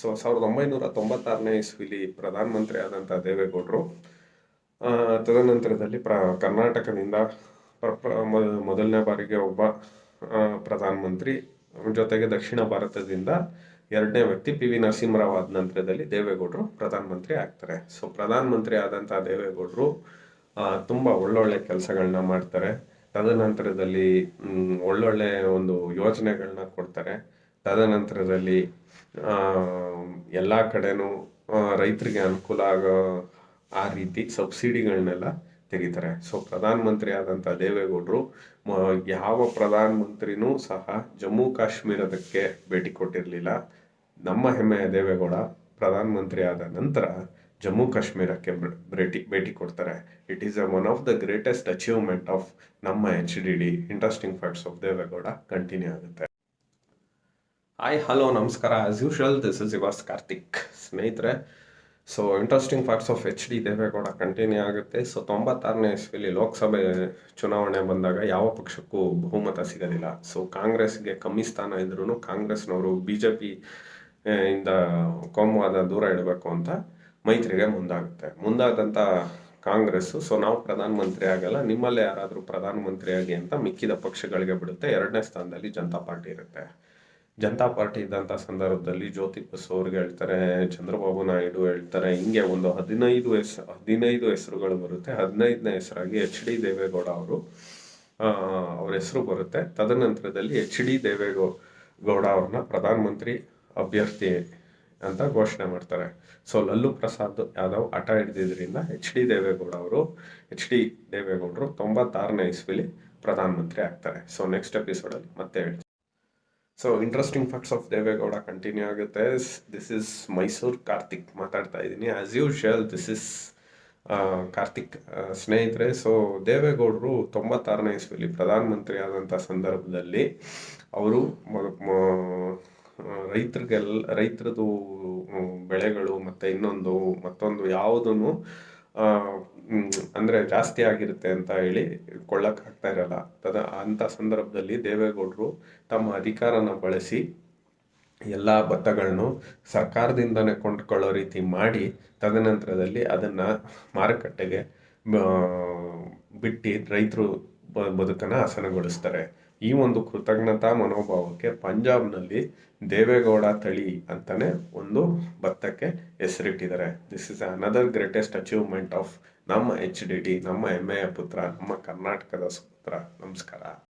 So 1996ನೇ ಇಸ್ವಿಲಿ ಪ್ರಧಾನಮಂತ್ರಿ ಆದಂಥ ದೇವೇಗೌಡರು ತದನಂತರದಲ್ಲಿ ಕರ್ನಾಟಕದಿಂದ ಮೊದಲನೇ ಬಾರಿಗೆ ಒಬ್ಬ ಪ್ರಧಾನಮಂತ್ರಿ, ಜೊತೆಗೆ ದಕ್ಷಿಣ ಭಾರತದಿಂದ ಎರಡನೇ ವ್ಯಕ್ತಿ ಪಿ ವಿ ನರಸಿಂಹರಾವ್ ಆದ ನಂತರದಲ್ಲಿ ದೇವೇಗೌಡರು ಪ್ರಧಾನಮಂತ್ರಿ ಆಗ್ತಾರೆ. ಸೊ ಪ್ರಧಾನಮಂತ್ರಿ ಆದಂಥ ದೇವೇಗೌಡರು ತುಂಬ ಒಳ್ಳೊಳ್ಳೆ ಕೆಲಸಗಳನ್ನ ಮಾಡ್ತಾರೆ. ತದನಂತರದಲ್ಲಿ ಒಳ್ಳೊಳ್ಳೆ ಒಂದು ಯೋಜನೆಗಳನ್ನ ಕೊಡ್ತಾರೆ. ತದನಂತರದಲ್ಲಿ ಎಲ್ಲ ಕಡೆನೂ ರೈತರಿಗೆ ಅನುಕೂಲ ಆಗೋ ಆ ರೀತಿ ಸಬ್ಸಿಡಿಗಳನ್ನೆಲ್ಲ ತೆಗಿತಾರೆ. ಸೊ ಪ್ರಧಾನಮಂತ್ರಿ ಆದಂಥ ದೇವೇಗೌಡರು ಯಾವ ಪ್ರಧಾನಮಂತ್ರಿನೂ ಸಹ ಜಮ್ಮು ಕಾಶ್ಮೀರದಕ್ಕೆ ಭೇಟಿ ಕೊಟ್ಟಿರಲಿಲ್ಲ. ನಮ್ಮ ಹೆಮ್ಮೆಯ ದೇವೇಗೌಡ ಪ್ರಧಾನಮಂತ್ರಿ ಆದ ನಂತರ ಜಮ್ಮು ಕಾಶ್ಮೀರಕ್ಕೆ ಭೇಟಿ ಕೊಡ್ತಾರೆ. It is one of the greatest achievement of ನಮ್ಮ HDD. Interesting facts of Deve Gowda continue ಆಗುತ್ತೆ. ಹಾಯ್, ಹಲೋ, ನಮಸ್ಕಾರ. As usual this is yours Karthik. ಸ್ನೇಹಿತರೆ, so interesting facts of HD Deve Gowda continue ಆಗುತ್ತೆ. ಸೊ 96ನೇ ಇಸ್ವಿಲಿ ಲೋಕಸಭೆ ಚುನಾವಣೆ ಬಂದಾಗ ಯಾವ ಪಕ್ಷಕ್ಕೂ ಬಹುಮತ ಸಿಗೋದಿಲ್ಲ. ಸೊ ಕಾಂಗ್ರೆಸ್ಗೆ ಕಮ್ಮಿ ಸ್ಥಾನ ಇದ್ರೂ ಕಾಂಗ್ರೆಸ್ನವರು BJP ಇಂದ ಕೋಮುವಾದ ದೂರ ಇಡಬೇಕು ಅಂತ ಮೈತ್ರಿಗೆ ಮುಂದಾದಂಥ ಕಾಂಗ್ರೆಸ್ಸು ಸೊ ನಾವು ಪ್ರಧಾನಮಂತ್ರಿ ಆಗಲ್ಲ, ನಿಮ್ಮಲ್ಲೇ ಯಾರಾದರೂ ಪ್ರಧಾನಮಂತ್ರಿ ಆಗಿ ಅಂತ ಮಿಕ್ಕಿದ ಪಕ್ಷಗಳಿಗೆ ಬಿಡುತ್ತೆ. ಎರಡನೇ ಸ್ಥಾನದಲ್ಲಿ ಜನತಾ ಪಾರ್ಟಿ ಇರುತ್ತೆ. ಜನತಾ ಪಾರ್ಟಿ ಇದ್ದಂಥ ಸಂದರ್ಭದಲ್ಲಿ ಜ್ಯೋತಿ ಬಸು ಅವ್ರಿಗೆ ಹೇಳ್ತಾರೆ, ಚಂದ್ರಬಾಬು ನಾಯ್ಡು ಹೇಳ್ತಾರೆ, ಹಿಂಗೆ ಒಂದು 15 ಹೆಸರುಗಳು ಬರುತ್ತೆ. 15ನೇ ಹೆಸರಾಗಿ HD ದೇವೇಗೌಡ ಅವ್ರ ಹೆಸರು ಬರುತ್ತೆ. ತದನಂತರದಲ್ಲಿ HD ದೇವೇಗೌಡ ಅವ್ರನ್ನ ಪ್ರಧಾನಮಂತ್ರಿ ಅಭ್ಯರ್ಥಿ ಅಂತ ಘೋಷಣೆ ಮಾಡ್ತಾರೆ. ಸೊ ಲಲ್ಲು ಪ್ರಸಾದ್ ಯಾದವ್ ಹಠ ಹಿಡಿದಿದ್ರಿಂದ HD ದೇವೇಗೌಡರು 96ನೇ ಇಸ್ವಿಲಿ ಪ್ರಧಾನಮಂತ್ರಿ ಆಗ್ತಾರೆ. ಸೊ ನೆಕ್ಸ್ಟ್ ಎಪಿಸೋಡಲ್ಲಿ ಮತ್ತೆ ಹೇಳ್ತೀನಿ. So interesting facts of Deve Gowda continue ಆಗುತ್ತೆ. ದಿಸ್ ಇಸ್ ಮೈಸೂರು ಕಾರ್ತಿಕ್ ಮಾತಾಡ್ತಾ ಇದ್ದೀನಿ. As usual this is Karthik. ಸ್ನೇಹಿತರೆ, ಸೊ ದೇವೇಗೌಡರು 96ನೇ ಇಸ್ವಿಲಿ ಪ್ರಧಾನಮಂತ್ರಿ ಆದಂಥ ಸಂದರ್ಭದಲ್ಲಿ ಅವರು ರೈತರದು ಬೆಳೆಗಳು ಮತ್ತು ಮತ್ತೊಂದು ಯಾವುದೂ ಅಂದರೆ ಜಾಸ್ತಿ ಆಗಿರುತ್ತೆ ಅಂತ ಹೇಳಿ ಕೊಳ್ಳಕ್ಕಾಗ್ತಾ ಇರಲ್ಲ. ಅಂಥ ಸಂದರ್ಭದಲ್ಲಿ ದೇವೇಗೌಡರು ತಮ್ಮ ಅಧಿಕಾರನ ಬಳಸಿ ಎಲ್ಲ ಭತ್ತಗಳನ್ನು ಸರ್ಕಾರದಿಂದನೇ ಕೊಂಡ್ಕೊಳ್ಳೋ ರೀತಿ ಮಾಡಿ ತದನಂತರದಲ್ಲಿ ಅದನ್ನು ಮಾರುಕಟ್ಟೆಗೆ ಬಿಟ್ಟು ರೈತರು ಬದುಕನ್ನು ಹಸನಗೊಳಿಸ್ತಾರೆ. ಈ ಒಂದು ಕೃತಜ್ಞತಾ ಮನೋಭಾವಕ್ಕೆ ಪಂಜಾಬ್ನಲ್ಲಿ ದೇವೇಗೌಡ ತಳಿ ಅಂತಾನೆ ಒಂದು ಭತ್ತಕ್ಕೆ ಹೆಸರಿಟ್ಟಿದ್ದಾರೆ. This is another greatest achievement of ನಮ್ಮ HDD, ನಮ್ಮ ಹೆಮ್ಮೆಯ ಪುತ್ರ, ನಮ್ಮ ಕರ್ನಾಟಕದ ಸುಪುತ್ರ. ನಮಸ್ಕಾರ.